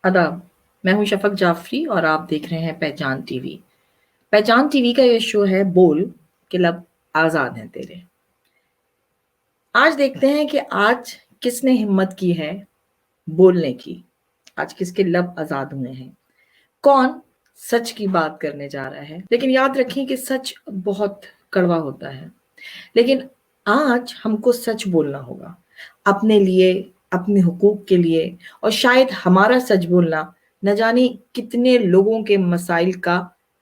आदाब, मैं हूँ शफ़क़ जाफ़री और आप देख रहे हैं पहचान टीवी। पहचान टीवी का ये शो है बोल के लब आज़ाद हैं तेरे। आज देखते हैं कि आज किसने हिम्मत की है बोलने की, आज किसके लब आज़ाद हुए हैं। कौन सच की बात करने जा रहा है, लेकिन याद रखें कि सच बहुत कड़वा होता है। लेकिन आज हमको सच बोलना होगा, अपने लिए, अपने हुकूक के लिए और शायद हमारा सच बोलना न जाने कितने लोगों के मसाइल का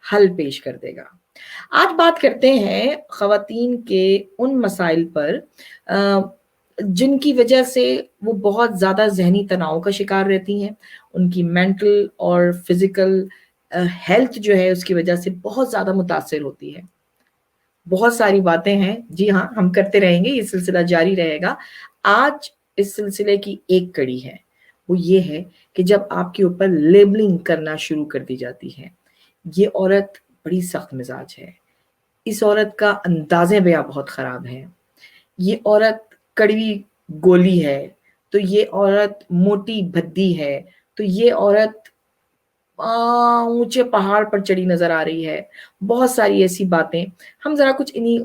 हल पेश कर देगा। आज बात करते हैं ख़वातीन के उन मसाइल पर जिनकी वजह से वो बहुत ज़्यादा ज़हनी तनाव का शिकार रहती हैं। उनकी मेंटल और फ़िज़िकल हेल्थ जो है उसकी वजह से बहुत ज़्यादा मुतासिर होती है। बहुत सारी बातें हैं, जी हाँ, हम करते रहेंगे, ये सिलसिला जारी रहेगा। आज इस सिलसिले की एक कड़ी है, वो ये है कि जब आपके ऊपर लेबलिंग करना शुरू कर दी जाती है। ये औरत बड़ी सख्त मिजाज है, इस औरत का अंदाज़े बयां बहुत ख़राब है, ये औरत कड़वी गोली है, तो ये औरत मोटी भद्दी है, तो ये औरत ऊँचे पहाड़ पर चढ़ी नज़र आ रही है। बहुत सारी ऐसी बातें, हम ज़रा कुछ इन्हीं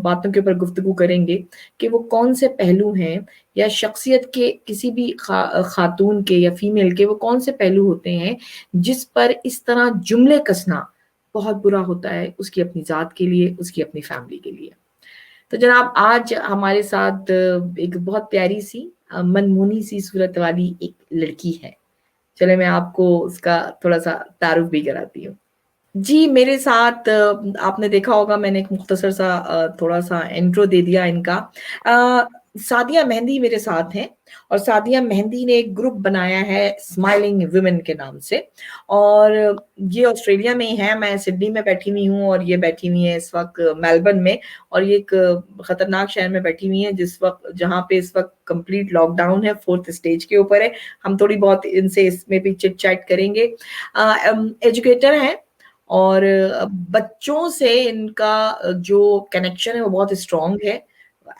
बातों के ऊपर गुफ्तगू करेंगे कि वो कौन से पहलू हैं या शख्सियत के किसी भी खातून के या फीमेल के वो कौन से पहलू होते हैं, जिस पर इस तरह जुमले कसना बहुत बुरा होता है, उसकी अपनी ज़ात के लिए, उसकी अपनी फैमिली के लिए। तो जनाब आज हमारे साथ एक बहुत प्यारी-सी मनमोनी सी सूरत वाली एक लड़की है। चलिए मैं आपको उसका थोड़ा-सा तारुफ भी कराती हूँ। जी, मेरे साथ आपने देखा होगा मैंने एक मुख्तसर सा थोड़ा-सा इंट्रो दे दिया इनका। सादिया मेहंदी मेरे साथ हैं और सादिया मेहंदी ने एक ग्रुप बनाया है स्माइलिंग वुमेन के नाम से और ये ऑस्ट्रेलिया में ही है, मैं सिडनी में बैठी हुई हूँ और ये बैठी हुई हैं इस वक़्त मेलबर्न में और ये एक खतरनाक शहर में बैठी हुई हैं जिस वक़्त जहाँ पे इस वक़्त कंप्लीट लॉकडाउन है, 4th स्टेज के ऊपर है। हम थोड़ी बहुत इनसे इसमें भी चिट-चैट करेंगे। एजुकेटर हैं और बच्चों से इनका जो कनेक्शन है वो बहुत स्ट्रॉन्ग है,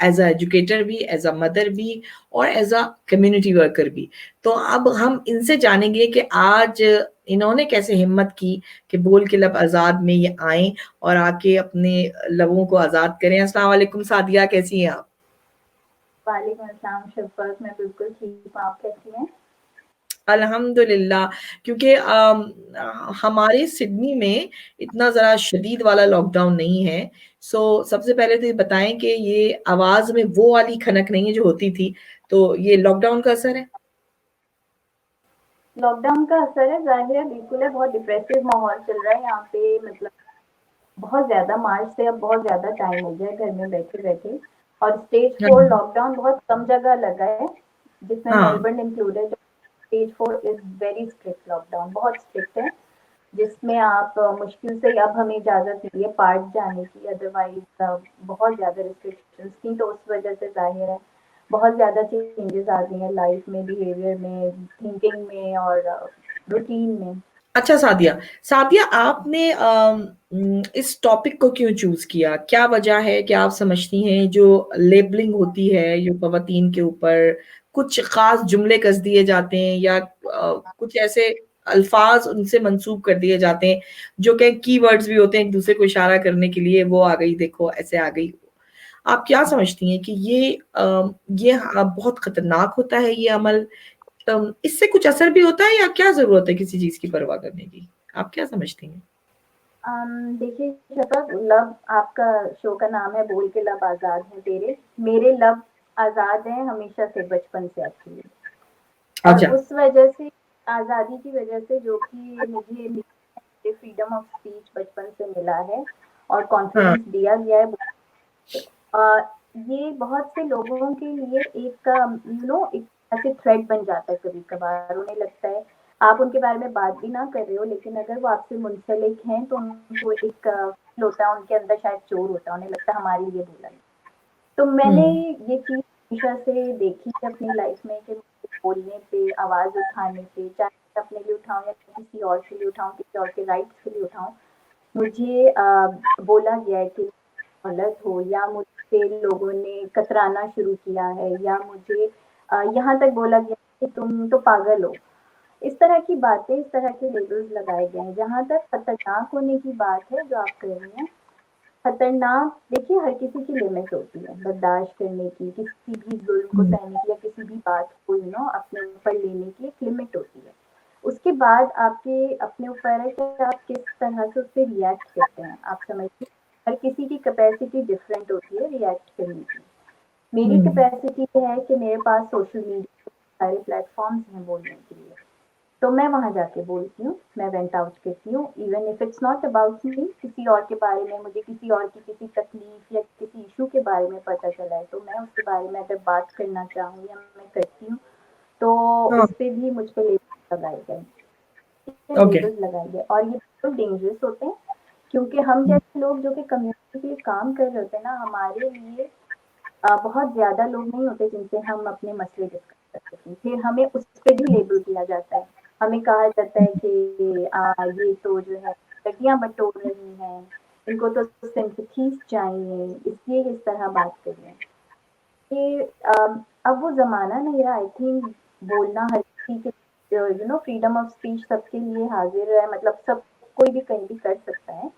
एज़ अ एजुकेटर भी, एज़ अ मदर भी और एज़ अ कम्युनिटी वर्कर भी। तो अब हम इनसे जानेंगे कि आज इन्होंने कैसे हिम्मत की कि बोल के लब आज़ाद में ये आएँ और आके अपने लबों को आज़ाद करें। अस्सलाम वालेकुम सादिया, कैसी हैं आप? वालेकुम अस्सलाम शफ़क़त, मैं बिल्कुल ठीक हूँ, आप कैसी हैं? अल्हम्दुलिल्लाह क्योंकि हमारे सिडनी में इतना ज़रा शदीद वाला लॉकडाउन नहीं है। सो सबसे पहले तो ये बताएँ कि ये आवाज़ में वो वाली खनक नहीं है जो होती थी, तो ये लॉकडाउन का असर है? लॉकडाउन का असर है, ज़ाहिर है, बिल्कुल है, बहुत डिप्रेसिव माहौल चल रहा है यहाँ पे मतलब बहुत ज़्यादा मार्च से अब बहुत ज़्यादा टाइम हो गया है घर में बैठे-बैठे और स्टेज 4 हाँ, लॉकडाउन बहुत कम जगह लगा है, जिसमें हाँ, Melbourne included. Stage 4 is very strict lockdown, बहुत स्ट्रिक्ट है, जिसमें आप मुश्किल से अब हमें इजाज़त मिली है पार्क जाने की, अदरवाइज़ बहुत ज़्यादा रिस्ट्रिक्शंस थी, तो उस वजह से ज़ाहिर है बहुत ज़्यादा चेंजेस आ गई हैं लाइफ में, बिहेवियर में, थिंकिंग में और रूटीन में। अच्छा सादिया, सादिया आपने इस टॉपिक को क्यों चूज़ किया? क्या वजह है, क्या आप समझती हैं जो लेबलिंग होती है, जो ख़वातीन के ऊपर कुछ ख़ास जुमले कस दिए जाते हैं या कुछ ऐसे अल्फ़ाज़ उनसे मंसूब कर दिए जाते हैं, जो कि कीवर्ड्स भी होते हैं एक-दूसरे को इशारा करने के लिए, वो आ गई देखो, ऐसे आ गई। आप क्या समझती हैं कि ये बहुत खतरनाक होता है ये अमल? इससे कुछ असर भी होता है या क्या ज़रूरत है किसी चीज़ की परवाह करने की? आप क्या समझती हैं? देखिए शफ़क़, लब आपका शो का नाम है बोल के लब आज़ाद हैं तेरे, मेरे लब आज़ाद हैं हमेशा से बचपन से एक्चुअली। और अच्छा। उस वजह से आज़ादी की वजह से जो कि मुझे फ्रीडम ऑफ स्पीच बचपन से मिला है और हाँ, कॉन्फिडेंस दिया गया है। अ, ये बहुत से लोगों के लिए एक एक ऐसे थ्रेड बन जाता है कभी-कभार। उन्हें लगता है आप उनके बारे में बात भी ना कर रहे हो, लेकिन अगर वो आपसे मुंसलिक हैं तो उनको एक फ़ील होता है, उनके अंदर शायद चोर होता है, उन्हें लगता है हमारे लिए बोला है। तो मैंने हुँ, ये चीज़ हमेशा से देखी है अपनी लाइफ में कि मुझे बोलने पे, आवाज़ उठाने पे, चाहे मैं अपने लिए उठाऊँ या किसी और के लिए उठाऊँ, किसी और के राइट्स के लिए उठाऊँ, मुझे बोला गया है कि गलत हो या मुझसे लोगों ने कतराना शुरू किया है या मुझे यहाँ तक बोला गया कि तुम तो पागल हो। इस तरह की बातें, इस तरह के लेबल्स लगाए गए हैं। जहाँ तक खतरनाक होने की बात है जो आप कह रही हैं, खतरनाक देखिए हर किसी की लिमिट होती है बर्दाश्त करने की, किसी भी जुल्म को हम्म, सहने की या किसी भी बात को अपने ऊपर लेने की एक लिमिट होती है। उसके बाद आपके अपने ऊपर है कि आप किस तरह से उस पर रिएक्ट करते हैं। आप समझिए हर किसी की कैपेसिटी डिफरेंट होती है रिएक्ट करने की। मेरी हम्म, कैपेसिटी है कि मेरे पास सोशल मीडिया सारे प्लेटफॉर्म्स हैं बोलने के लिए, तो मैं वहाँ जाके बोलती हूँ, मैं वेंट आउट करती हूँ। Even if it's not about me, किसी और के बारे में मुझे किसी और की किसी तकलीफ या किसी इशू के बारे में पता चला है, तो मैं उसके बारे में अगर बात करना चाहूँ या मैं करती हूँ, तो हाँ, उस पे भी मुझ पे लेबल्स लगाए गए, ओके। लेबल्स लगाए गए, और ये बिल्कुल डेंजरस होते हैं। क्योंकि हम जैसे लोग जो कि कम्युनिटी के लिए काम कर रहे होते हैं ना, हमारे लिए बहुत ज़्यादा लोग नहीं होते जिनसे हम अपने मसले डिस्कस कर सकें। फिर हमें उस पे भी लेबल दिया जाता है। हमें कहा जाता है कि ये तो जो है लड़कियाँ बटोर रही हैं, इनको तो सिंपैथीज़ चाहिए, इसलिए इस तरह बात कर रहे हैं। ये अब वो ज़माना नहीं रहा। आई थिंक बोलना हर किसी के फ्रीडम ऑफ स्पीच सबके लिए हाज़िर है, मतलब सब कोई भी कहीं भी कर सकता है।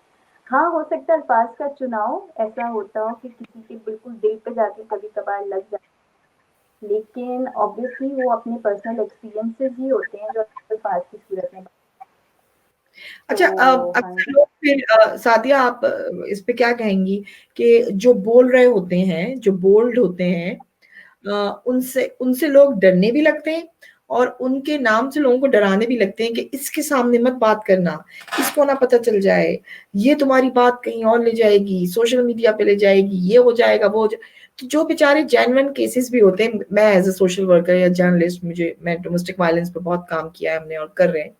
हाँ, हो सकता है अल्फाज का चुनाव ऐसा होता हो कि किसी के बिल्कुल दिल पे जाके कभी-कभार लग जाए, लेकिन ऑब्वियसली वो अपने पर्सनल एक्सपीरियंसेस ही होते हैं जो अल्फाज की सूरत में। तो अच्छा, हाँ अक्सर जी। लोग फिर सादिया, आप इस पे क्या कहेंगी कि जो बोल रहे होते हैं, जो बोल्ड होते हैं, उनसे उनसे लोग डरने भी लगते हैं और उनके नाम से लोगों को डराने भी लगते हैं कि इसके सामने मत बात करना, इसको ना पता चल जाए, ये तुम्हारी बात कहीं और ले जाएगी, सोशल मीडिया पे ले जाएगी, ये हो जाएगा, वो हो जाए। तो जो बेचारे जेन्युइन केसेस भी होते हैं, मैं एज अ सोशल वर्कर या जर्नलिस्ट, मैं डोमेस्टिक वायलेंस पर बहुत काम किया है हमने और कर रहे हैं।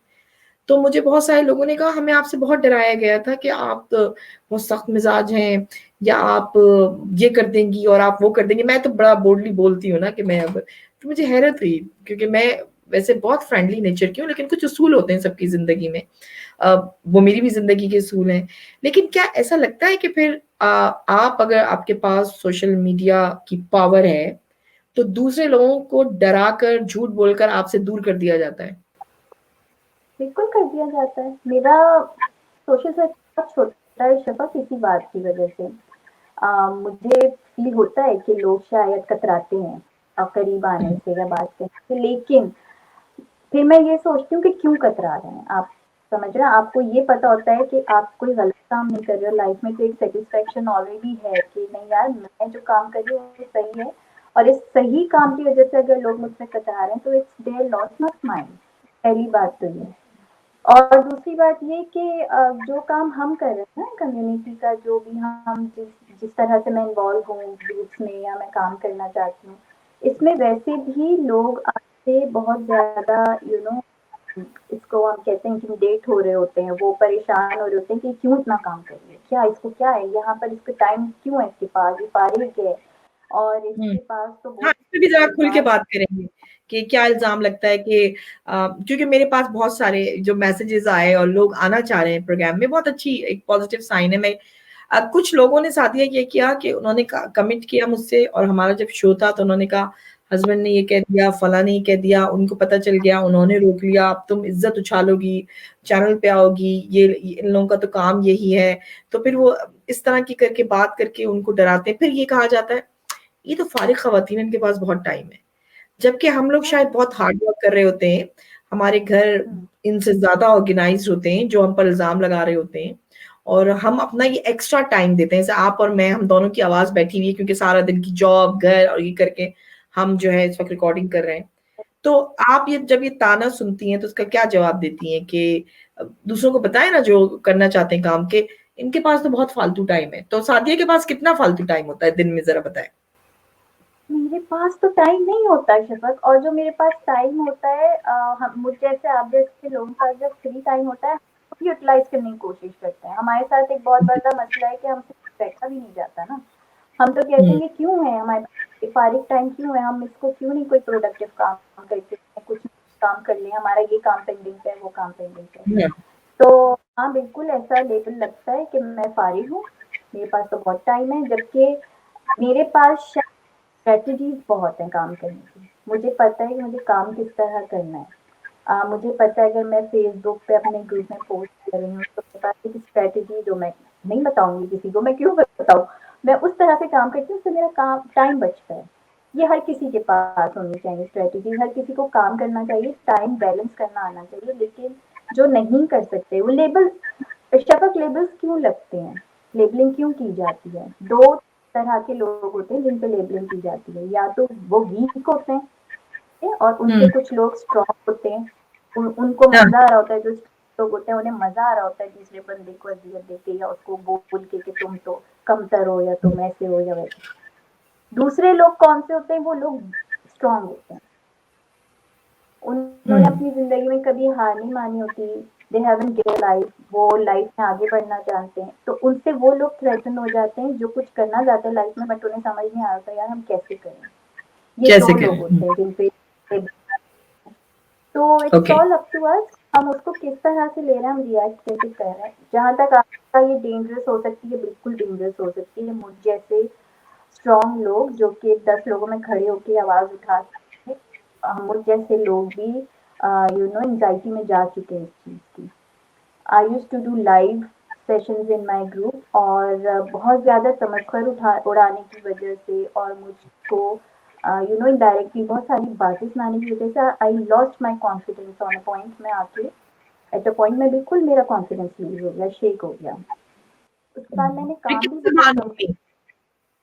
तो मुझे बहुत सारे लोगों ने कहा हमें आपसे बहुत डराया गया था कि आप बहुत सख्त मिजाज हैं, या आप ये कर देंगी और आप वो कर देंगी। मैं तो बड़ा बोल्डली बोलती हूँ ना कि मैं अब, तो मुझे हैरत हुई, क्योंकि मैं वैसे बहुत फ्रेंडली नेचर की हूँ, लेकिन कुछ उसूल होते हैं सबकी जिंदगी में। वो मेरी भी जिंदगी के उसूल हैं। लेकिन क्या ऐसा लगता है कि फिर आप, अगर आपके पास सोशल मीडिया की पावर है, तो दूसरे लोगों को डरा कर, झूठ बोलकर आपसे दूर कर दिया जाता है? बिल्कुल कर दिया जाता है। मेरा सोशल सर्कल बहुत छोटा है शफ़ा, किसी बात की वजह से। मुझे फ़ील होता है कि लोग शायद कतराते हैं करीब आने से या बात करने से, लेकिन फिर मैं ये सोचती हूँ कि क्यों कतरा रहे हैं आप। समझ रहे हैं, आपको ये पता होता है कि आप कोई गलत काम नहीं कर रहे हो, लाइफ में तो एक सेटिस्फेक्शन ऑलरेडी है कि नहीं यार, मैं जो काम कर रही हूँ वो सही है, और इस सही काम की वजह से अगर लोग मुझसे कतरा रहे हैं तो it's there loss not mind. पहली बात तो ये। और दूसरी बात ये कि जो काम हम कर रहे हैं ना कम्युनिटी का, जो भी हम जिस जिस तरह से मैं इन्वॉल्व हूँ ग्रुप्स में या मैं काम करना चाहती हूँ, इसमें वैसे भी लोग आपसे बहुत ज़्यादा इसको हम कहते हैं इंटिमिडेट हो रहे होते हैं, वो परेशान हो रहे होते हैं कि क्यों इतना काम कर रही है, क्या इसको क्या है यहाँ पर, इसका टाइम क्यों है इसके पास, ये फारिग है और हुँ। इसके पास तो हाँ, बहुत इस पे भी ज़रा खुल के बात। बात करेंगे कि क्या इल्ज़ाम लगता है कि क्योंकि मेरे पास बहुत सारे जो मैसेजेज़ आए और लोग आना चाह रहे हैं प्रोग्राम में, बहुत अच्छी एक पॉज़िटिव साइन है। मैं कुछ लोगों ने साथिया ये किया कि उन्होंने क कमिट किया मुझसे, और हमारा जब शो था तो उन्होंने कहा हस्बैंड ने ये कह दिया, फलाँ ने ये कह दिया, उनको पता चल गया, उन्होंने रोक लिया, अब तुम इज़्ज़त उछालोगी, चैनल पे आओगी, ये इन लोगों का तो काम यही है। तो फिर वो इस तरह की करके बात करके उनको डराते हैं। फिर ये कहा जाता है ये तो फारिग ख़वातीन हैं, इनके पास बहुत टाइम है। जबकि हम लोग शायद हाँ। बहुत हार्ड वर्क कर रहे होते हैं, हमारे घर हम्म, इनसे ज़्यादा ऑर्गेनाइज़्ड होते हैं, जो हम पर इल्ज़ाम लगा रहे होते हैं, और हम अपना ये एक्स्ट्रा टाइम देते हैं। जैसे आप और मैं, हम दोनों की आवाज़ बैठी हुई है क्योंकि सारा दिन की जॉब, घर और ये करके हम जो है इस वक़्त रिकॉर्डिंग कर रहे हैं। तो आप ये जब ये ताना सुनती हैं तो उसका क्या जवाब देती हैं कि दूसरों को बताएँ ना जो करना चाहते हैं काम, कि इनके पास तो बहुत फालतू टाइम है। तो सादिया के पास कितना फालतू टाइम होता है दिन में, ज़रा बताएँ? मेरे पास तो टाइम नहीं होता है शफ़क़, और जो मेरे पास टाइम होता है हम मुझ जैसे आप जैसे लोगों का जब फ्री टाइम होता है, हम यूटिलाइज़ करने की कोशिश करते हैं। हमारे साथ एक बहुत बड़ा मसला है कि हमसे बैठा भी नहीं जाता ना। हम तो कहते हुँ, हैं कि क्यों है हमारे पास फारिग टाइम, क्यों है, हम इसको क्यों नहीं कोई प्रोडक्टिव काम करते हैं, कुछ काम कर लें, हमारा ये काम पेंडिंग है, वो काम पेंडिंग है। हुँ, तो हाँ, बिल्कुल ऐसा लेबल लगता है कि मैं फारिग हूँ, मेरे पास तो बहुत टाइम है, जबकि मेरे पास स्ट्रैटेजीज़ बहुत हैं काम करने की। मुझे पता है कि मुझे काम किस तरह करना है। मुझे पता है अगर मैं फेसबुक पे अपने ग्रुप में पोस्ट कर रही हूँ तो मेरे पास एक स्ट्रेटजी जो मैं नहीं बताऊंगी किसी को, मैं क्यों बताऊँ, मैं उस तरह से काम करती हूँ उससे मेरा काम टाइम बचता है। ये हर किसी के पास होनी चाहिए स्ट्रेटजी, हर किसी को काम करना चाहिए, टाइम बैलेंस करना आना चाहिए। लेकिन जो नहीं कर सकते वो लेबल, शफक लेबल्स क्यों लगते हैं, लेबलिंग क्यों की जाती है? दो तरह के लोग होते हैं जिन पे लेबलिंग की जाती है, या तो वो वीक होते हैं और उनसे हम्म। कुछ लोग स्ट्रॉन्ग होते हैं, उनको हाँ। मजा आ रहा होता है, जो लोग होते हैं उन्हें मजा आ रहा होता है दूसरे बंदे को अजियत देके या उसको बोल के कि तुम तो कमतर हो या तुम ऐसे हो या वैसे। दूसरे लोग कौन से होते हैं? वो लोग स्ट्रॉन्ग होते हैं, उन्होंने हम्म। अपनी जिंदगी में कभी हार नहीं मानी होती, दे हैवंट गिवन लाइफ, वो लाइफ में आगे बढ़ना जानते हैं, तो उनसे वो लोग थ्रेटन हो जाते हैं जो कुछ करना चाहते हैं लाइफ में बट उन्हें समझ नहीं आ रहा यार हम कैसे करें। ये कैसे दो लोग करें? होते हैं जिन पे, तो it's okay. All up to us, हम उसको किस तरह से ले रहे हैं, हम रिएक्ट कैसे कर रहे हैं। जहां तक आपका ये डेंजरस हो सकती है, बिल्कुल डेंजरस हो सकती है। मुझ जैसे स्ट्रॉन्ग लोग जो कि 10 लोगों में खड़े होकर आवाज उठा सकते हैं, मुझ जैसे लोग भी एंजाइटी में जा चुके हैं इस चीज की। I use to do live sessions in my group और बहुत ज़्यादा तमक्खर उड़ाने की वजह से और मुझको इनडायरेक्टली बहुत सारी बातें सुनाने की वजह से I lost my confidence on a point में आके, एट अ पॉइंट में बिल्कुल मेरा कॉन्फिडेंस लूज हो गया, शेक हो गया। उसके बाद मैंने फिर काम भी किससे बहुत बात कम की?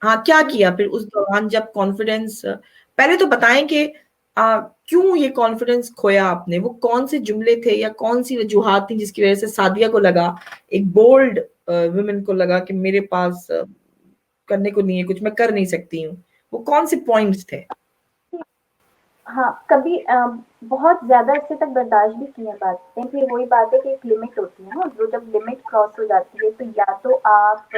हाँ, क्या किया। किया फिर उस दौरान जब कॉन्फिडेंस, पहले तो बताएं कि क्यों ये कॉन्फिडेंस खोया आपने? वो कौन से जुमले थे या कौन सी वजूहात थी जिसकी वजह से सादिया को लगा, एक बोल्ड वुमेन को लगा कि मेरे पास करने को नहीं है कुछ, मैं कर नहीं सकती हूँ? वो कौन से पॉइंट्स थे? हाँ, कभी बहुत ज़्यादा अच्छे तक बर्दाश्त भी की हैं बातें, फिर वही बात है कि एक लिमिट होती है ना, जो जब लिमिट क्रॉस हो जाती है तो या तो आप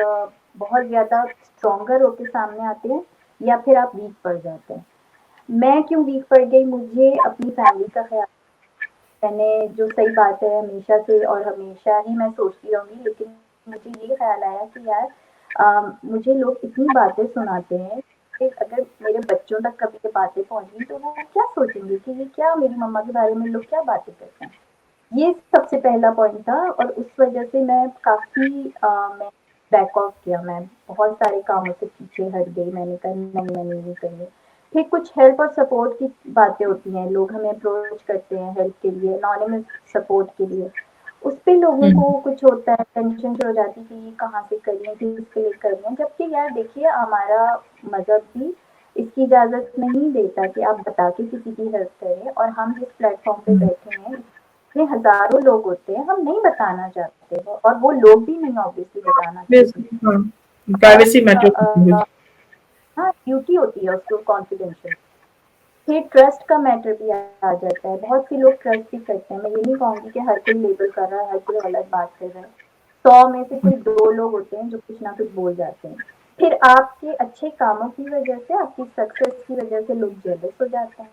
बहुत ज़्यादा स्ट्रॉन्गर होके सामने आते हैं या फिर आप वीक पड़ जाते हैं। मैं क्यों वीक पड़ गई? मुझे अपनी फैमिली का ख्याल, मैंने जो सही बात है हमेशा से और हमेशा ही मैं सोचती रहूँगी, लेकिन मुझे ये ख्याल आया कि यार मुझे लोग इतनी बातें सुनाते हैं कि अगर मेरे बच्चों तक कभी ये बातें पहुँच गई तो वो क्या सोचेंगे कि ये क्या मेरी मम्मा के बारे में लोग क्या बातें करते हैं। ये सबसे पहला पॉइंट था और उस वजह से मैं काफ़ी मैं बैक ऑफ किया, मैं बहुत सारे कामों से पीछे हट गई, मैंने कहा नहीं मैं नहीं करूँगी। फिर कुछ हेल्प और सपोर्ट की बातें होती हैं, लोग हमें अप्रोच करते हैं हेल्प के लिए, एनोनिमस सपोर्ट के लिए, उस पे लोगों हम्म। को कुछ होता है, टेंशन शुरू हो जाती है कि ये कहाँ से करें, किसके लिए करें, जबकि यार देखिए हमारा मज़हब भी इसकी इजाज़त नहीं देता कि आप बता के किसी की हेल्प करें, और हम जिस प्लेटफॉर्म पे बैठे हैं इतने हज़ारों लोग होते हैं, हम नहीं बताना चाहते हो और वो लोग भी नहीं ऑब्वियसली बताना चाहते। हाँ, और प्राइवेसी मैटर। हाँ, ड्यूटी होती है उसको कॉन्फिडेंशियल। फिर ट्रस्ट का मैटर भी आ जाता है, बहुत से लोग ट्रस्ट भी करते हैं, मैं ये नहीं कहूँगी कि हर कोई लेबल कर रहा है, हर कोई अलग बात कर रहा है, 100 में से कोई 2 लोग होते हैं जो कुछ ना कुछ बोल जाते हैं। फिर आपके अच्छे कामों की वजह से, आपकी सक्सेस की वजह से लोग जेलस हो जाते हैं,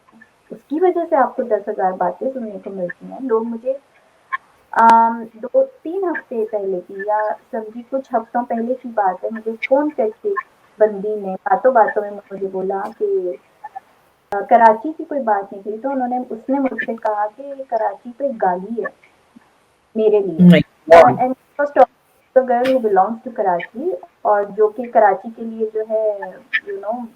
उसकी वजह से आपको 10,000 बातें सुनने को मिलती हैं। लोग मुझे 2-3 हफ्ते पहले की या समझी कुछ हफ्तों पहले की बात है, मुझे फ़ोन करके बंदी ने बातों-बातों में मुझे बोला कि कराची की कोई बात नहीं थी, तो उसने मुझसे कहा कि कराची तो एक गाली है मेरे लिए, my God. And the girl who belongs to Karachi, और जो कि कराची के लिए जो है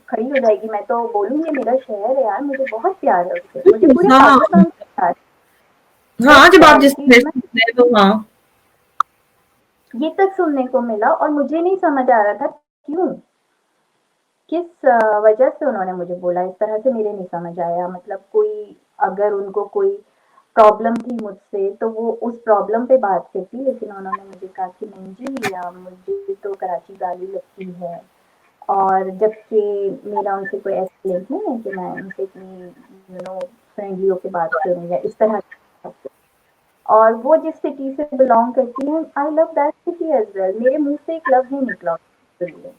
खड़ी हो जाएगी। मैं तो बोलूँगी मेरा शहर है यार, मुझे बहुत प्यार है उससे, मुझे पूरे हाँ, हाँ। पाकिस्तान से प्यार है। हाँ, बट जब आप जिस सैडली प्लेस पे थे तो हाँ। ये तक सुनने को मिला और मुझे नहीं समझ आ रहा था क्यों, किस वजह से उन्होंने मुझे बोला इस तरह से, मेरे नहीं समझ आया। मतलब कोई, अगर उनको कोई प्रॉब्लम थी मुझसे तो वो उस प्रॉब्लम पे बात करती, लेकिन उन्होंने मुझे कहा कि नहीं जी मुझे तो कराची गाली लगती है, और जबकि मेरा उनसे कोई ऐसा लिंक नहीं है कि मैं उनसे इतनी फ्रेंडली होकर बात करूँ या इस तरह की। और वो जिस सिटी से बिलोंग करती हैं, I love that city as well, मेरे मुंह से एक लफ्ज नहीं निकला उसके लिए।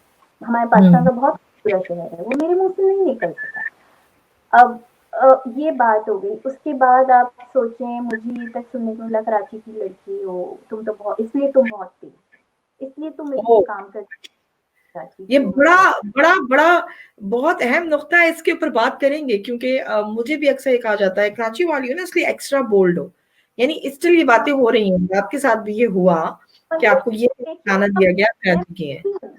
हमारे पाकिस्तान हुँ। का बहुत पूरा शहर है, वो मेरे मुंह से नहीं निकल सका। अब ये बात हो गई, उसके बाद आप सोचें मुझे ये तक सुनने को मिला कराची की लड़की हो तुम, तो बहुत इसलिए तुम बहुत तेज, इसलिए तुम इस पे ओह! काम कर, ये बड़ा बड़ा बड़ा बहुत अहम नुक्ता है, इसके ऊपर बात करेंगे क्योंकि मुझे भी अक्सर ये कहा जाता है कराची वाली हो ना इसलिए एक्स्ट्रा बोल्ड हो, यानी इसलिए ये बातें हो रही हैं। आपके साथ भी ये हुआ कि आपको ये खाना दिया गया कराची के हैं।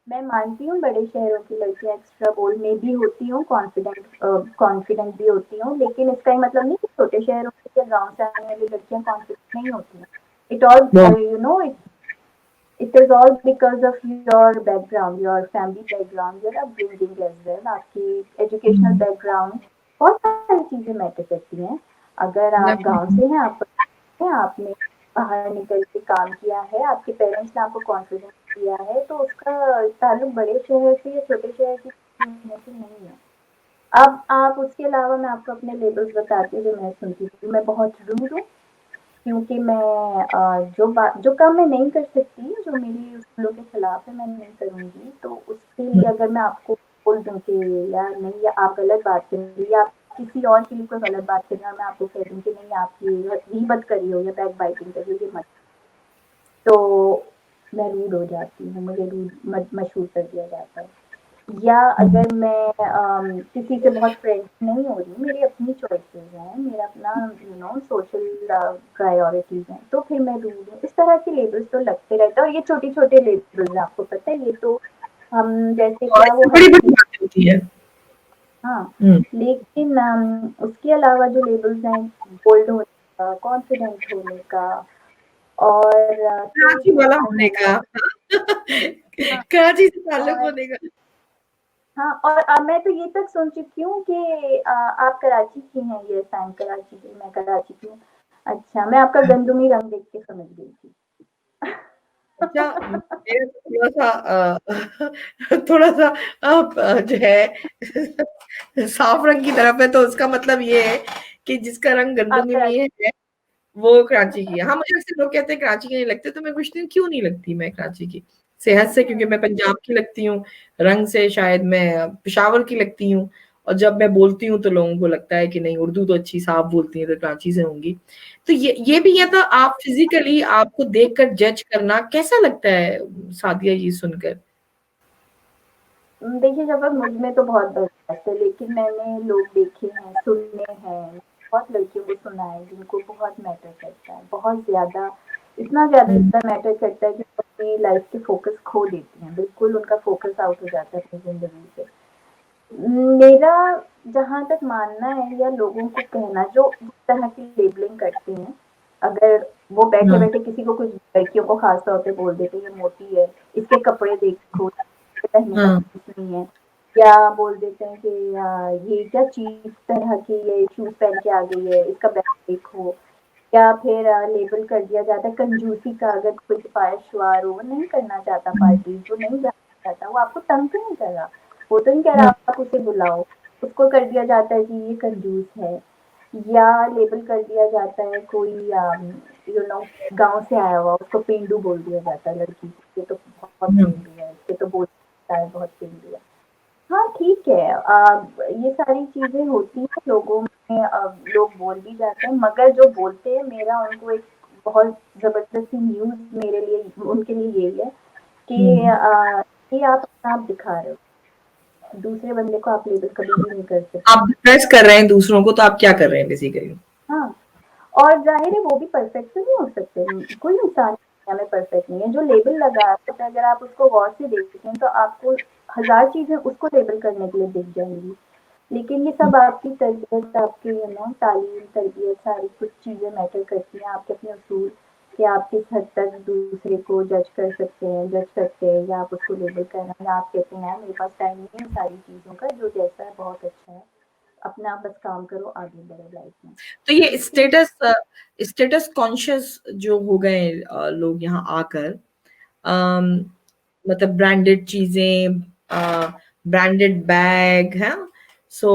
मैं मानती हूँ बड़े शहरों की लड़कियां एक्स्ट्रा बोल्ड में भी होती हूँ, कॉन्फिडेंट भी होती हूँ, लेकिन इसका ही मतलब नहीं कि छोटे शहरों से या गाँव से आने वाली लड़कियां कॉन्फिडेंट नहीं होती हैं। It all you know it is all because of your background, your family background, your upbringing as well, आपकी educational background, बहुत सारी चीजें मैटर करती हैं। अगर आप गांव से हैं, आपने बाहर निकल के काम किया है, आपके पेरेंट्स ने आपको कॉन्फिडेंस दिया है, तो उसका ताल्लुक बड़े शहर से या छोटे शहर से नहीं है। अब आप उसके अलावा मैं आपको अपने लेबल्स बताती हूँ जो मैं सुनती थी। मैं बहुत रूड हूँ क्योंकि मैं जो काम मैं नहीं कर सकती, जो मेरी उसूलों के खिलाफ है, मैं नहीं करूँगी। तो उसके लिए अगर मैं आपको बोल दूँ कि यार नहीं, या आप गलत बात कर रही, या किसी और के लिए कोई गलत बात कर रही है, मैं आपको कह दूँ कि नहीं आप ये गीबत करी हो या बैक बाइटिंग करी हो, ये मत, तो मैं रूड हो जाती हूँ, मुझे रूड मशहूर कर दिया जाता है। या अगर मैं किसी से बहुत फ्रेंड्स नहीं हो रही, मेरी अपनी चॉइसेस हैं, मेरा अपना सोशल प्रायोरिटीज हैं, तो फिर मैं रूड हूँ। इस तरह के लेबल्स तो लगते रहते हैं, और ये छोटे छोटे लेबल्स हैं, आपको पता है, ये तो हम जैसे क्या वो बड़ी बड़ी बात होती है। हाँ, लेकिन उसके अलावा जो लेबल्स हैं, बोल्ड होने का, कॉन्फिडेंट होने का, और कराची वाला होने का हाँ, कराची से ताल्लुक और होने का। हाँ, और मैं तो ये तक सुन चुकी हूँ कि आप कराची की हैं, ये साइन कराची की, मैं कराची की हूँ। अच्छा, मैं आपका गंदुमी रंग देख के समझ गई थी। अच्छा, मेरा तो थोड़ा-सा थोड़ा-सा जो है साफ रंग की तरफ है, तो उसका मतलब ये है कि जिसका रंग आप गंदुमी में कराची है, वो कराची की है। हाँ, मुझे अक्सर लोग कहते हैं कराची की नहीं लगती, तो मैं पूछती हूँ क्यों नहीं लगती मैं कराची की? सेहत से, क्योंकि मैं पंजाब की लगती हूँ, रंग से शायद मैं पेशावर की लगती हूँ, और जब मैं बोलती हूँ तो लोगों को लगता है कि नहीं उर्दू तो अच्छी साफ बोलती हैं, तो कराची से होंगी। तो ये भी है, तो आप फिजिकली आपको देखकर जज करना कैसा लगता है सादिया ये सुनकर? देखिए, जब मुझ में तो बहुत बर्दाश्त है, लेकिन मैंने लोग देखे हैं, सुने हैं, बहुत लड़कियों को सुना है जिनको बहुत मैटर करता है, बहुत ज़्यादा, इतना ज़्यादा मैटर करता है कि वो अपनी लाइफ के फोकस खो देती हैं, बिल्कुल उनका फोकस आउट हो जाता है अपनी ज़िंदगी से। मेरा जहाँ तक मानना है, या लोगों को कहना जो इस तरह की लेबलिंग करते हैं, अगर वो बैठे बैठे किसी को, कुछ लड़कियों को खास तौर पे बोल देते ये मोटी है, इसके कपड़े देखो, पहनने का हाँ, सेंस नहीं है, या बोल देते हैं कि ये क्या चीज तरह की ये शूज पहन के आ गई है, इसका बैग देखो, या फिर लेबल कर दिया जाता है कंजूसी का। अगर कोई ख्वाहिशवार हो, वो नहीं करना चाहता पार्टी, जो नहीं जाना चाहता, वो आपको तंग तो नहीं कर रहा, वो तो नहीं कह रहा आप उसे बुलाओ, उसको कर दिया जाता है कि ये कंजूस है। या लेबल कर दिया जाता है कोई गांव से आया हुआ, उसको पेंडू बोल दिया जाता है, लड़की को, ये तो बहुत पेंडू है, इसके तो बोलता है बहुत पेंडू है। हाँ, ठीक है, ये सारी चीजें होती हैं लोगों में, लोग बोल भी जाते हैं, मगर जो बोलते हैं, मेरा उनको एक बहुत जबरदस्ती न्यूज मेरे लिए, उनके लिए यही है कि ये आप अपना आप दिखा रहे हो, दूसरे बंदे को आप लेबल कभी भी नहीं कर सकते। आप डिप्रेस कर रहे हैं दूसरों को, तो आप क्या कर रहे हैं बेसिकली? हाँ, और जाहिर है वो भी परफेक्ट तो नहीं हो सकते, कोई इंसान दुनिया में परफेक्ट नहीं है। जो लेबल लगा है, अगर आप उसको गौर से देखें तो आपको हजार चीजें उसको लेबल करने के लिए दिख जाएंगी, लेकिन ये सब आपकी तरबियत, आपकी तालीम, तरबियत, सारी कुछ चीजें मैटर करती हैं, आपके अपने उसूल, कि आप किस हद तक दूसरे को जज करते हैं, या आप उसको लेबल करना, या आप कहते हैं यार मेरे पास टाइम नहीं है सारी चीजों का, जो जैसा है बहुत अच्छा है, अपना बस काम करो, आगे बढ़ो लाइफ में। तो ये लेकिन स्टेटस कॉन्शियस जो हो गए लोग यहाँ आकर, अम, मतलब ब्रांडेड चीजें, ब्रांडेड बैग है, सो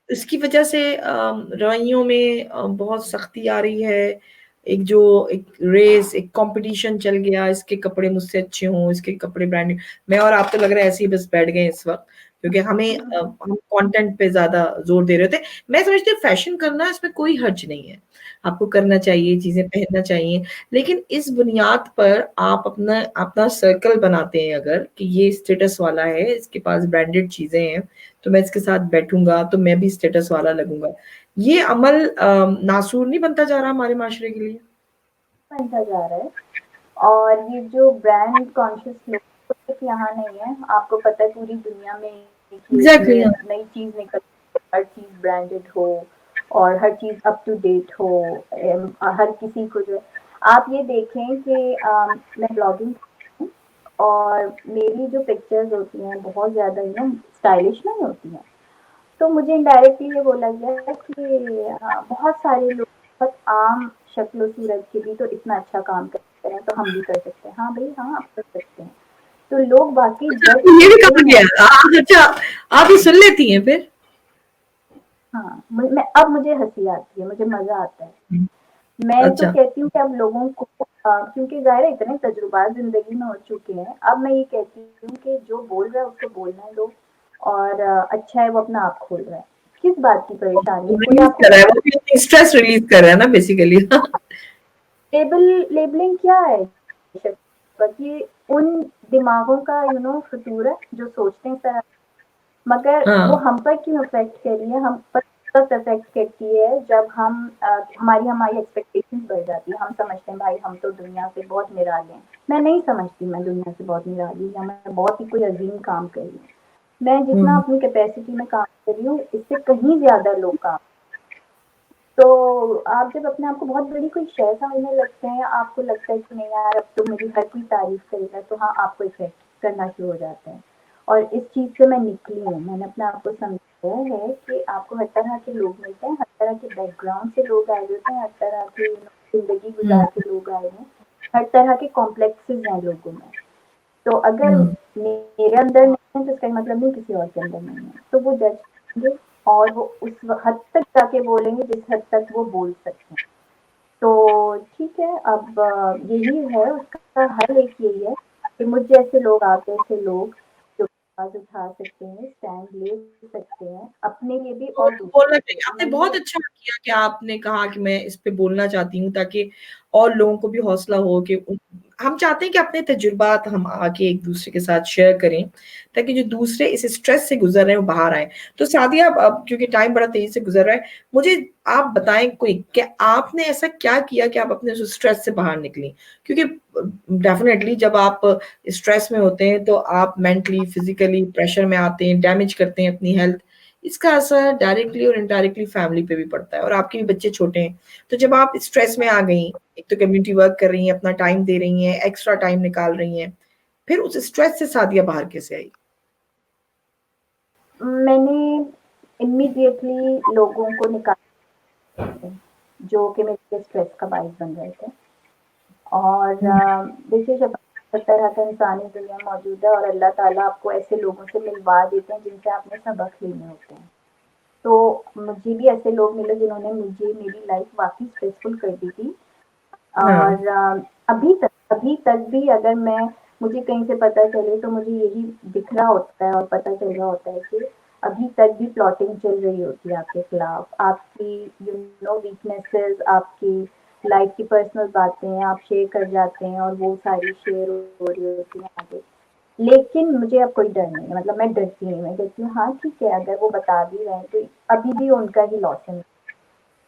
इसकी वजह से रवैयों में बहुत सख्ती आ रही है। एक जो एक रेस, एक कंपटीशन चल गया, इसके कपड़े मुझसे अच्छे हों, इसके कपड़े ब्रांडेड। मैं और आप तो लग रहा है ऐसे ही बस बैठ गए इस वक्त, क्योंकि हम कंटेंट पे ज़्यादा ज़ोर दे रहे होते हैं। मैं समझती हूँ फैशन करना इसमें कोई हर्ज नहीं है। आपको करना चाहिए, चीज़ें पहनना चाहिए, लेकिन इस बुनियाद पर आप अपना अपना सर्कल बनाते हैं अगर कि ये स्टेटस वाला है, इसके पास ब्रांडेड चीज़ें हैं, तो मैं इसके साथ बैठूँगा, तो मैं भी स्टेटस वाला लगूँगा। ये अमल नासूर नहीं बनता जा रहा हमारे माशरे के लिए? बनता जा रहा है। और ये जो ब्रांड कॉन्शियस लोग सिर्फ यहाँ नहीं है, आपको पता है पूरी दुनिया में एक ही एग्ज़ैक्टली हाँ। नई चीज़ निकल, हर चीज़ ब्रांडेड हो और हर चीज़ अप टू डेट हो, हर किसी को जो आप ये देखें कि मैं ब्लॉगिंग हूँ और मेरी जो पिक्चर्स होती हैं बहुत ज़्यादा स्टाइलिश नहीं होती हैं, तो मुझे इनडायरेक्टली ये बोला गया है कि बहुत सारे लोग बहुत आम शक्ल सूरत के भी तो इतना अच्छा काम करते हैं, तो हम भी कर सकते हैं। हाँ भाई, हाँ, आप कर सकते हैं। तो लोग बाकी अच्छा जज आपको ये भी करते कहा हैं। गया? अच्छा, आप ये सुन लेती हैं फिर? हाँ, मैं अब मुझे हँसी आती है, मुझे मज़ा आता है। हुँ, मैं तो अच्छा। कहती हूँ कि अब लोगों को क्योंकि ज़ाहिर है इतने तजुर्बात ज़िंदगी में हो चुके हैं, अब मैं ये कहती हूँ कि जो बोल रहा है उसको बोलने दो और अच्छा है वो अपना आप खोल रहा है। किस बात की परेशानी है? कोई रिलीज़ आपको कर रहा है, वो भी अपनी स्ट्रेस रिलीज़ कर रहा है ना बेसिकली। लेबल लेबलिंग क्या है? कि उन दिमागों का फितूर है जो सोचते हैं इस तरह, मगर वो हाँ, हम पर क्यों इफेक्ट कर रही है? हम पर तब इफेक्ट करती है जब हम हमारी हमारी एक्सपेक्टेशंस बढ़ जाती है। हम समझते हैं भाई हम तो दुनिया से बहुत निराले हैं। मैं नहीं समझती मैं दुनिया से बहुत निराली हूँ या मैं बहुत ही कोई अजीम काम कर रही हूँ। मैं जितना हुँ। अपनी कैपेसिटी में काम कर रही हूँ इससे कहीं ज्यादा लोग काम। तो आप जब अपने आप को बहुत बड़ी कोई शय समझने लगते हैं, आपको लगता है कि नहीं यार अब तो मेरी हर कोई तारीफ करेगा, तो हाँ आपको इफेक्ट करना शुरू हो जाता है। और इस चीज़ से मैं निकली हूँ, मैंने अपने आप को समझाया है कि आपको हर तरह के लोग मिलते हैं, हर तरह के बैकग्राउंड से लोग आए होते हैं, हर तरह की जिंदगी हुँ, गुजार के लोग आए हैं, हर तरह के कॉम्प्लेक्सेस हैं लोगों में। तो अगर हुँ। मेरे अंदर नहीं है तो इसका मतलब नहीं किसी और के अंदर नहीं है, तो वो जज करेंगे और वो उस हद तक जाके बोलेंगे जिस हद तक वो बोल सकते हैं। तो ठीक है, अब यही है, उसका हल एक यही है कि मुझ जैसे लोग, आप जैसे लोग जो आवाज़ उठा सकते हैं, स्टैंड ले सकते हैं, अपने लिए भी और तो दूसरों बोलना के लिए चाहिए। भी। आपने मैं बहुत ये अच्छा किया कि आपने कहा कि मैं इस पे बोलना चाहती हूँ ताकि और लोगों को भी हौसला हो कि हम चाहते हैं कि अपने तजुर्बात हम आके एक दूसरे के साथ शेयर करें ताकि जो दूसरे इस स्ट्रेस से गुजर रहे हैं वो बाहर आए। तो सादिया अब क्योंकि टाइम बड़ा तेजी से गुजर रहा है, मुझे आप बताएं कोई कि आपने ऐसा क्या किया कि आप अपने स्ट्रेस से बाहर निकली? क्योंकि डेफिनेटली जब आप स्ट्रेस में होते हैं तो आप मेंटली, फिजिकली प्रेशर में आते हैं, डैमेज करते हैं अपनी हेल्थ। इसका असर डायरेक्टली और इनडायरेक्टली फैमिली पे भी पड़ता है और आपके भी बच्चे छोटे हैं। तो जब आप स्ट्रेस में आ गई, एक तो कम्युनिटी वर्क कर रही हैं, अपना टाइम दे रही हैं, एक्स्ट्रा टाइम निकाल रही हैं, फिर उस स्ट्रेस से सादिया बाहर कैसे आई? मैंने इमीडिएटली लोगों को निकाला जो कि मेरे स्ट्रेस का बाइस बन रहे थे। और हुँ, देखिए जब हर तरह का इंसान इस दुनिया में मौजूद है और अल्लाह ताला आपको ऐसे लोगों से मिलवा देते हैं जिनसे आपने सबक लेने होते हैं। तो मुझे भी ऐसे लोग मिले जिन्होंने मुझे मेरी लाइफ वाक़ई स्ट्रेसफुल कर दी थी। हाँ, और अभी तक भी अगर मैं मुझे कहीं से पता चले तो मुझे यही दिख रहा होता है और पता चल रहा होता है कि अभी तक भी प्लॉटिंग चल रही होती है आपके खिलाफ। आपकी वीकनेसेस, आपकी लाइफ की पर्सनल बातें आप शेयर कर जाते हैं और वो सारी शेयर हो रही होती हैं आगे। लेकिन मुझे अब कोई डर नहीं है, मतलब मैं डरती नहीं, मैं कहती हूँ हाँ ठीक है, अगर वो बता भी रहे हैं तो अभी भी उनका ही लॉस है।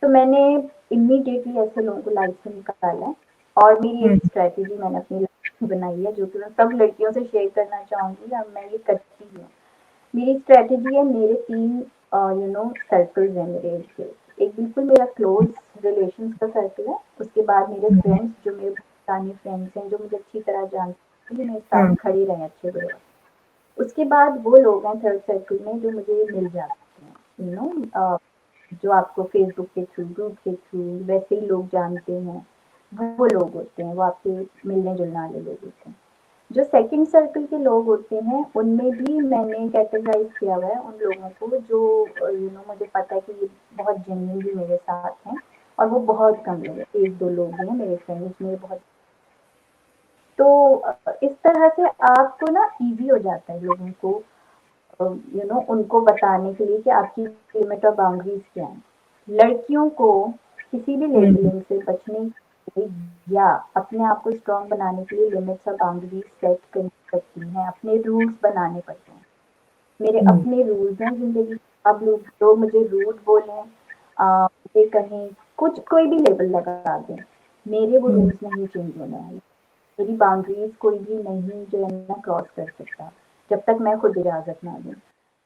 तो मैंने इमीडिएटली ऐसे लोगों को लाइफ से निकाला है और मेरी हुँ, एक स्ट्रैटेजी मैंने अपनी लाइफ में बनाई है जो कि मैं सब लड़कियों से शेयर करना चाहूँगी और मैं ये करती हूँ। मेरी स्ट्रैटेजी है, मेरे 3 सर्कल्स हैं मेरे एज के। एक बिल्कुल मेरा क्लोज़ रिलेशंस का सर्कल है, उसके बाद मेरे हुँ, फ्रेंड्स जो मेरे पुराने फ्रेंड्स हैं, जो मुझे अच्छी तरह जानते हैं, जो मेरे साथ हाँ, खड़े रहे हैं अच्छे-बुरे वक़्त। उसके बाद वो लोग हैं थर्ड सर्कल में जो मुझे मिल जाते हैं, जो आपको फेसबुक के थ्रू, ग्रुप के थ्रू वैसे ही लोग जानते हैं, वो लोग होते हैं, वो आपके मिलने-जुलने वाले लोग होते हैं। जो सेकंड सर्कल के लोग होते हैं, उनमें भी मैंने कैटेगराइज़ किया हुआ है उन लोगों को जो मुझे पता है कि ये बहुत जेन्युइनली मेरे साथ हैं और वो बहुत कम लोग हैं, 1-2 लोग ही हैं मेरे फ्रेंड्स में बहुत। तो इस तरह से आपको ना ईज़ी हो जाता है लोगों को उनको बताने के लिए कि आपकी लिमिट और बाउंड्रीज क्या हैं। लड़कियों को किसी भी लेबलिंग से बचने के लिए या अपने आप को स्ट्रांग बनाने के लिए लिमिट्स और बाउंड्रीज सेट करनी पड़ती हैं, अपने रूल्स बनाने पड़ते हैं। मेरे अपने रूल्स हैं जिंदगी। अब लोग मुझे रूड बोलें, मुझे कहीं कुछ कोई भी लेबल लगा दें, मेरे वो रूल्स नहीं चेंज होने वाले। मेरी बाउंड्रीज कोई भी नहीं जो है ना क्रॉस कर सकता जब तक मैं खुद इजाजत ना दूं।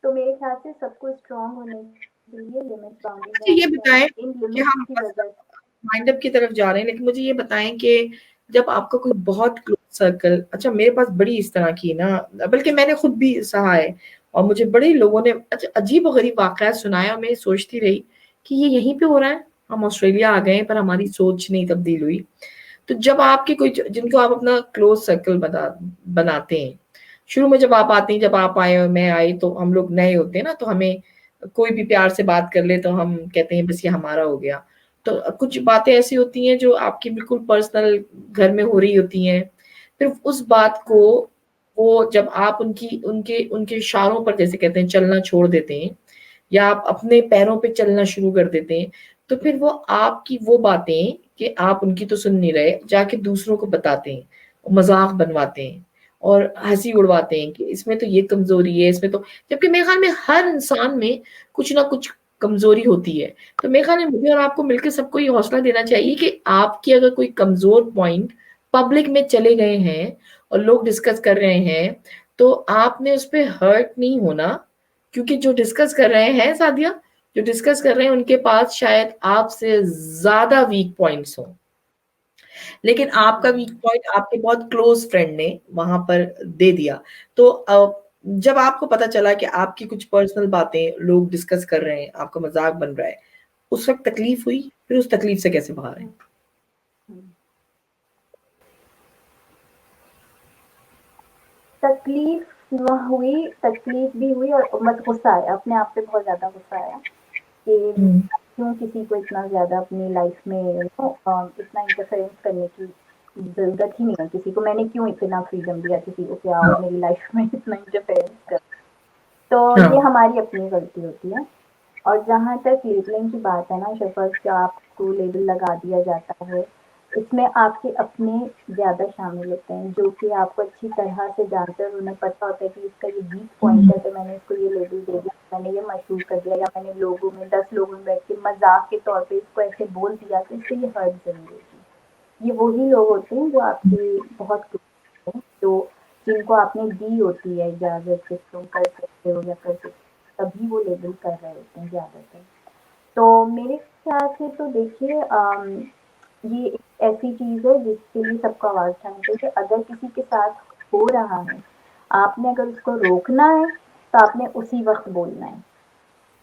तो मेरे ख्याल से सबको स्ट्रांग होने के लिए लिमिट्स बाउंड्रीज मुझे ये रहनी बताएं चाहिए। इन कि लिमिट्स हम की वजह से माइंड अप की तरफ जा रहे हैं, लेकिन मुझे ये बताएं कि जब आपका कोई बहुत क्लोज सर्कल, अच्छा मेरे पास बड़ी इस तरह की ना, बल्कि मैंने खुद भी सहा है और मुझे बड़े लोगों ने अच्छा अजीब और गरीब वाकयात सुनाया, मैं सोचती रही कि ये यहीं पे हो रहा है, हम ऑस्ट्रेलिया आ गए पर हमारी सोच नहीं तब्दील हुई। तो जब आपके कोई जिनको आप अपना क्लोज सर्कल बनाते हैं, शुरू में जब आप आते हैं, जब आप आए और मैं आई, तो हम लोग नए होते हैं ना, तो हमें कोई भी प्यार से बात कर ले तो हम कहते हैं बस ये हमारा हो गया। तो कुछ बातें ऐसी होती हैं जो आपकी बिल्कुल पर्सनल घर में हो रही होती हैं, फिर उस बात को वो जब आप उनकी उनके उनके इशारों पर जैसे कहते हैं चलना छोड़ देते हैं या आप अपने पैरों पे चलना शुरू कर देते हैं, तो फिर वो आपकी वो बातें कि आप उनकी तो सुन नहीं रहे, जाके दूसरों को बताते हैं, मज़ाक बनवाते हैं और हँसी उड़वाते हैं कि इसमें तो ये कमज़ोरी है, इसमें तो, जबकि मेरे ख़्याल में हर इंसान में कुछ ना कुछ कमज़ोरी होती है। तो मेरे ख़्याल में मुझे और आपको मिलके सबको ये हौसला देना चाहिए कि आपकी अगर कोई कमज़ोर पॉइंट पब्लिक में चले गए हैं और लोग डिस्कस कर रहे हैं, तो आपने उस पे हर्ट नहीं होना, क्योंकि जो डिस्कस कर रहे हैं सादिया, जो डिस्कस कर रहे हैं उनके पास शायद आपसे ज़्यादा वीक पॉइंट्स हों। लेकिन आपका वीक पॉइंट आपके बहुत क्लोज फ्रेंड ने वहां पर दे दिया। तो जब आपको पता चला कि आपकी कुछ पर्सनल बातें लोग डिस्कस कर रहे हैं, आपका मजाक बन रहा है, उस वक्त तकलीफ हुई, फिर उस तकलीफ से कैसे बाहर आए? तकलीफ हुई, तकलीफ भी हुई और मत गुस्सा आया, अपने आप पे बहुत ज्यादा गुस्सा आया कि क्यों किसी को इतना ज्यादा अपनी लाइफ में इतना इंटरफेरेंस करने की जरूरत ही नहीं है किसी को। मैंने क्यों इतना फ्रीडम दिया किसी को कि आओ मेरी लाइफ में इतना इंटरफेरेंस कर। तो ये हाँ, हमारी अपनी गलती होती है। और जहाँ तक लेबलिंग की बात है ना शफक, कि आपको लेबल लगा दिया जाता है, इसमें आपके अपने ज़्यादा शामिल होते हैं जो कि आपको अच्छी तरह से जानते हैं, उन्हें पता होता है कि इसका ये वीक पॉइंट है तो मैंने इसको ये लेबल दे दिया, मैंने ये मशहूर कर दिया, या मैंने लोगों में 10 लोगों में बैठ के मजाक के तौर पे इसको ऐसे बोल दिया तो इससे ये हर्ट जरूर होगी। ये वही लोग होते हैं जो आपके बहुत क्लोज हैं, जो जिनको आपने दी होती है इजाज़त कि तुम कर सकते हो या कर सकते हो, तभी वो लेबल कर रहे होते हैं ज़्यादातर। तो मेरे ख्याल से तो देखिए ये एक ऐसी चीज़ है जिसके लिए सबको आवाज़ उठानी चाहिए। अगर किसी के साथ हो रहा है, आपने अगर उसको रोकना है तो आपने उसी वक्त बोलना है।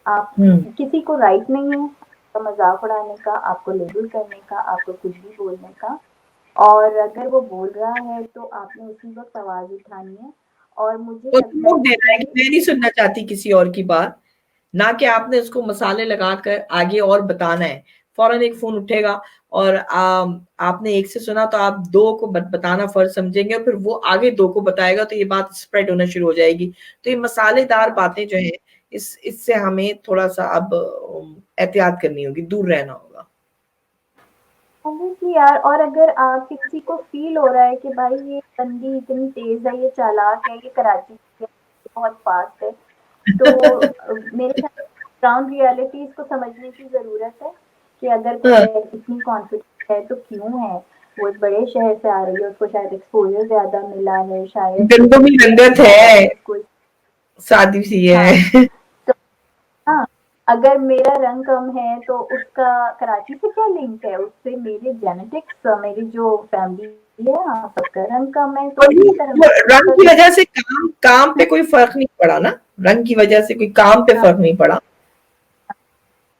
आप किसी को राइट नहीं है आपका मजाक उड़ाने का, आपको लेबल करने का, आपको कुछ भी बोलने का। और अगर वो बोल रहा है तो आपने उसी वक्त आवाज़ उठानी है। और मुझे और लगता रोक है देना है कि कि मैं नहीं सुनना चाहती किसी और की बात, ना कि आपने उसको मसाले लगाकर आगे और बताना है। फौरन एक फोन उठेगा और आपने एक से सुना तो आप दो को बताना फर्ज समझेंगे और फिर वो आगे दो को बताएगा, तो ये बात स्प्रेड होना शुरू हो जाएगी। तो ये मसालेदार बातें जो है, इससे हमें थोड़ा सा अब एहतियात करनी होगी, दूर रहना होगा। ऑब्वियसली यार, और अगर किसी को फील हो रहा है कि भाई ये बंदी इतनी तेज है, ये चालाक है, ये कराची की है, बहुत फास्ट है, तो मेरे ख्याल ग्राउंड रियलिटीज को समझने की जरूरत है कि अगर कोई हाँ, इतनी कॉन्फिडेंट है तो क्यों है। वो एक बड़े शहर से आ रही है, उसको शायद एक्सपोजर ज्यादा मिला है, शायद गंदों में रंगत शायद है, उसको शादी सी हाँ है। तो हाँ, अगर मेरा रंग कम है तो उसका कराची से क्या लिंक है, उससे मेरे जेनेटिक्स, मेरी जो फैमिली है सबका रंग कम है तो और इसी तरह वो रंग उसका की भी। वजह से काम काम पे कोई फर्क नहीं पड़ा ना, रंग की वजह से कोई काम पे हाँ फर्क नहीं पड़ा।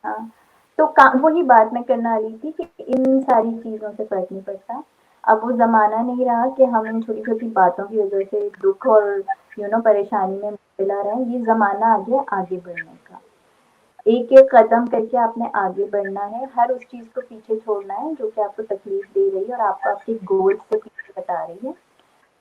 हाँ, तो वही बात मैं करने वाली थी कि इन सारी चीज़ों से फ़र्क नहीं पड़ता। अब वो ज़माना नहीं रहा कि हम इन छोटी-छोटी बातों की वज़ह से दुःख और परेशानी में मुब्तला रहें। ये ज़माना आ गया आगे बढ़ने का। एक-एक कदम करके आपने आगे बढ़ना है, हर उस चीज़ को पीछे छोड़ना है जो कि आपको तकलीफ़ दे रही है और आपको आपके गोल से पीछे हटा रही है।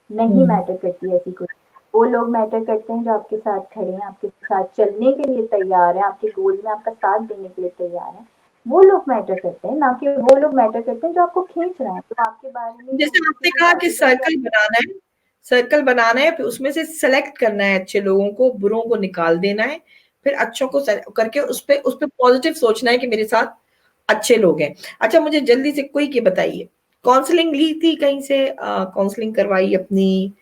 नहीं मैटर करती ऐसी कोई वो लोग मैटर करते हैं जो आपके साथ खड़े हैं, आपके साथ चलने के लिए तैयार हैं, आपके गोल में आपका साथ देने के लिए तैयार हैं। वो लोग मैटर करते हैं, ना कि वो लोग मैटर करते हैं जो आपको खींच रहे हैं, जो आपके बारे में जो जैसे किसी आपने की कहा कि बातें जो सर्कल बनाना है, सर्कल बनाना है, फिर उसमें से सेलेक्ट करना है अच्छे लोगों को, बुरों को निकाल देना है, फिर अच्छों को करके उस पे पॉजिटिव सोचना है कि मेरे साथ अच्छे लोग हैं। अच्छा, मुझे जल्दी से कोई के बताइए, काउंसलिंग ली थी कहीं से, काउंसलिंग करवाई अपनी,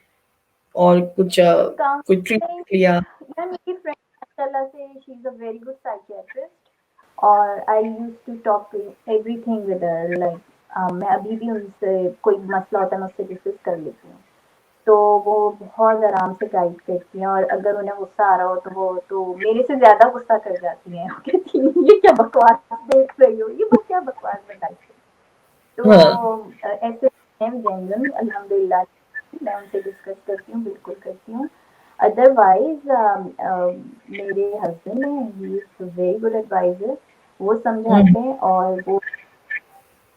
और कुछ कुछ काउंसलिंग, ट्रीटमेंट लिया? या मेरी फ्रेंड माशाल्लाह से she is a very good psychiatrist और I used to talk everything with her, like मैं अभी भी उनसे कोई मसला होता है मैं उससे डिस्कस कर लेती हूँ। तो वो बहुत आराम से गाइड करती हैं और अगर उन्हें गुस्सा आ रहा हो तो वो तो मेरे से ज़्यादा गुस्सा कर जाती हैं। वो कहती हैं ये क्या बकवास देख रही हो, ये क्या बकवास बताई। तो हाँ। ऐसे हैं जेन्युइन अल्हम्दुलिल्लाह, मैं उनसे डिस्कस करती हूँ, बिल्कुल करती हूँ। अदरवाइज़ मेरे हस्बैंड हैं, he is very good adviser, वो हम्म, समझाते हैं और वो,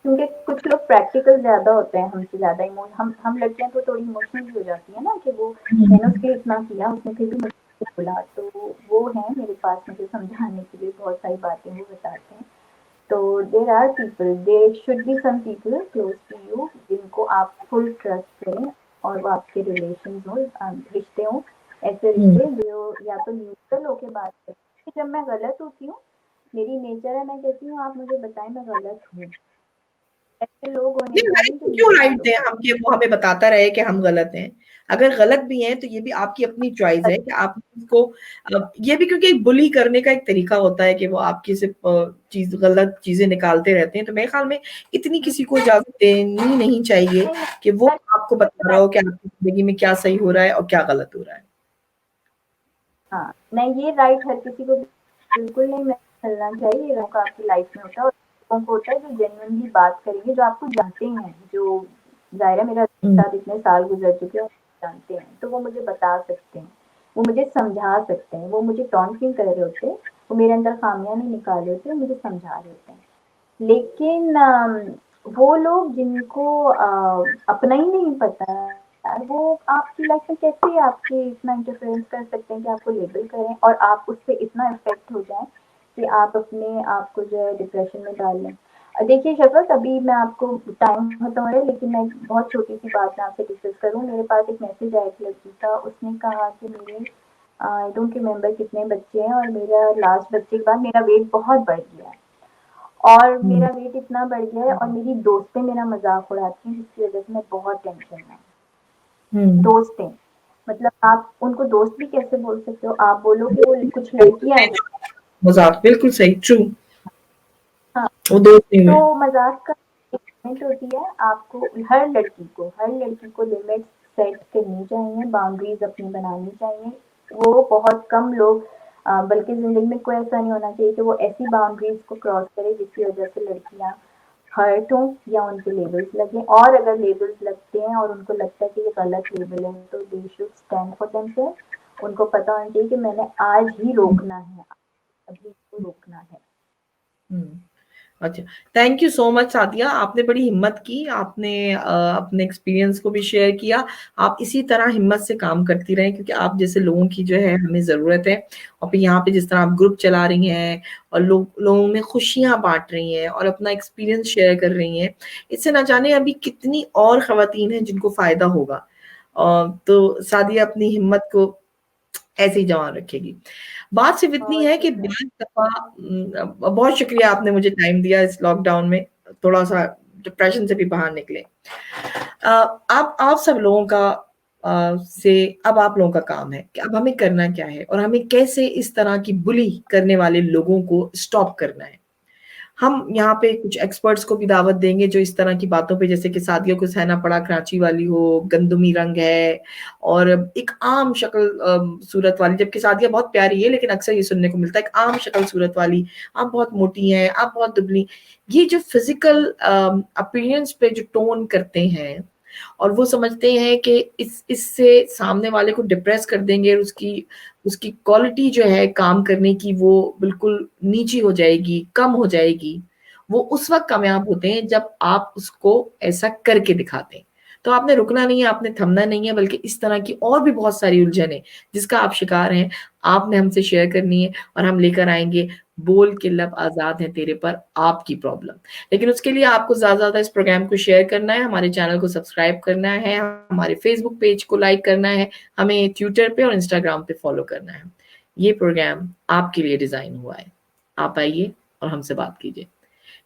क्योंकि कुछ लोग प्रैक्टिकल ज़्यादा होते हैं हमसे ज़्यादा, हम लड़कियाँ तो थोड़ी इमोशनल भी हो जाती हैं ना कि वो मैंने हम्म, उसके लिए इतना किया, उसने फिर भी मुझे बोला, तो वो हैं मेरे पास मुझे समझाने के लिए, बहुत सारी बातें वो बताते हैं। तो there are people, there should be some people close to you जिनको आप फुल ट्रस्ट करें और वो आपके रिलेशन हो, रिश्ते हों, ऐसे हम्म। रिश्ते जो या तो न्यूट्रल होके बात करें। जब मैं गलत होती हूँ, मेरी नेचर है, मैं कहती हूँ आप मुझे बताएं मैं गलत हूँ। ऐसे लोग होने नहीं, राइट चाहिए जो को क्यों न्यूट्रल राइट हो। दें हम कि वो हमें बताता रहे कि हम गलत हैं? अगर गलत भी हैं तो ये भी आपकी अपनी चॉइस है कि आप उसको, ये भी क्योंकि बुली करने का एक तरीका होता है कि वो आपकी सिर्फ चीज गलत चीजें निकालते रहते हैं, तो मेरे ख्याल में इतनी किसी को इजाजत देनी नहीं चाहिए नहीं, कि वो मैं आपको बता रहा हो कि आपकी जिंदगी में क्या सही हो रहा है और क्या गलत हो रहा है। हाँ, नहीं ये राइट हर किसी को बिल्कुल नहीं मिलना चाहिए, ये लोगों का आपकी लाइफ में होता है और लोगों को होता है जो जेन्युइनली बात करेंगे, जो आपको जानते हैं, जो ज़ाहिर है मेरे हम्म, साथ इतने साल गुज़र चुके हैं, जानते हैं, तो वो मुझे बता सकते हैं, वो मुझे समझा सकते हैं, वो मुझे टॉन्ट नहीं कर रहे होते, वो मेरे अंदर खामियाँ नहीं निकाल रहे होते, मुझे समझा रहे होते हैं। लेकिन वो लोग जिनको अपना ही नहीं पता है, वो आपकी लाइफ में कैसे आपके इतना इंटरफेरेंस कर सकते हैं कि आपको लेबल करें और आप उससे इतना इफेक्ट हो जाए कि आप अपने आप को जो है डिप्रेशन में डाल लें। देखिए शफकत, अभी मैं आपको, टाइम खत्म हो रहा है लेकिन मैं बहुत छोटी सी बात मैं आपसे डिस्कस करूँ। मेरे पास एक मैसेज आया एक लड़की का, उसने कहा कि मेरे आई डोंट रिमेम्बर कितने बच्चे हैं और मेरा लास्ट बच्चे के बाद मेरा वेट बहुत बढ़ गया है और हम्म, मेरा वेट इतना बढ़ गया है और मेरी दोस्तें मेरा मजाक उड़ाती हैं जिसकी वजह से मैं बहुत टेंशन में हूँ। हम्म। दोस्तें, मतलब आप उनको दोस्त भी कैसे बोल सकते हो, आप बोलो कि वो कुछ लड़कियां हैं जो, मजाक, बिल्कुल सही, ट्रू। हाँ, वो दोस्त नहीं तो हुए। मजाक का एक लिमिट होती है। आपको हर लड़की को लिमिट सेट करनी चाहिए, बाउंड्रीज अपनी बनानी चाहिए। वो बहुत कम लोग, बल्कि जिंदगी में कोई ऐसा नहीं होना चाहिए कि वो ऐसी बाउंड्रीज को क्रॉस करे जिसकी वजह से लड़कियां हर्ट हों या उन पे लेबल्स लगें। और अगर लेबल्स लगते हैं और उनको लगता है कि ये गलत लेबल है तो they should stand for themself. उनको पता होना चाहिए कि मैंने आज ही रोकना है, अभी इसको रोकना है। हम्म। अच्छा, thank you so much Sadia, आपने बड़ी हिम्मत की, आपने अपने एक्सपीरियंस को भी शेयर किया। आप इसी तरह हिम्मत से काम करती रहें, क्योंकि आप जैसे लोगों की जो है हमें ज़रूरत है। और फिर यहाँ पे जिस तरह आप ग्रुप चला रही हैं और लोगों में खुशियाँ बांट रही हैं और अपना एक्सपीरियंस शेयर कर रही हैं, इससे ना जाने अभी कितनी और खवातीन हैं जिनको फ़ायदा होगा। तो सादिया अपनी हिम्मत को ऐसे ही जमा रखेगी। बात सिर्फ इतनी बहुत है कि शुक्रिया। बाद दफ़ा बहुत शुक्रिया, आपने मुझे टाइम दिया इस लॉकडाउन में, थोड़ा-सा डिप्रेशन से भी बाहर निकले। अब आप सब लोगों का से अब आप लोगों का काम है कि अब हमें करना क्या है और हमें कैसे इस तरह की बुली करने वाले लोगों को स्टॉप करना है। हम यहाँ पे कुछ एक्सपर्ट्स को भी दावत देंगे जो इस तरह की बातों पे, जैसे कि सादिया को सहना पड़ा कराची वाली हो, गंदुमी रंग है और एक आम शक्ल सूरत वाली, जबकि सादिया बहुत प्यारी है लेकिन अक्सर ये सुनने को मिलता है, एक आम शक्ल सूरत वाली, आप बहुत मोटी हैं, आप बहुत दुबली। ये जो फिजिकल अपीयरेंस पे जो टोन करते हैं और वो समझते हैं कि इससे सामने वाले को डिप्रेस कर देंगे और उसकी उसकी क्वालिटी जो है काम करने की वो बिल्कुल नीची हो जाएगी, कम हो जाएगी। वो उस वक़्त कामयाब होते हैं जब आप उसको ऐसा करके दिखाते हैं। तो आपने रुकना नहीं है, आपने थमना नहीं है, बल्कि इस तरह की और भी बहुत सारी उलझनें जिसका आप शिकार हैं, आपने हमसे शेयर करनी है और हम लेकर आएँगे बोल के लब आज़ाद हैं तेरे पर आपकी प्रॉब्लम। लेकिन उसके लिए आपको ज़्यादा से ज़्यादा इस प्रोग्राम को शेयर करना है, हमारे चैनल को सब्सक्राइब करना है, हमारे फेसबुक पेज को लाइक करना है, हमें ट्विटर पे और इंस्टाग्राम पे फॉलो करना है। ये प्रोग्राम आपके लिए डिज़ाइन हुआ है। आप आइए और हमसे बात कीजिए।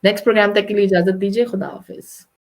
नेक्स्ट प्रोग्राम तक के लिए इजाज़त दीजिए। खुदा हाफ़िज़।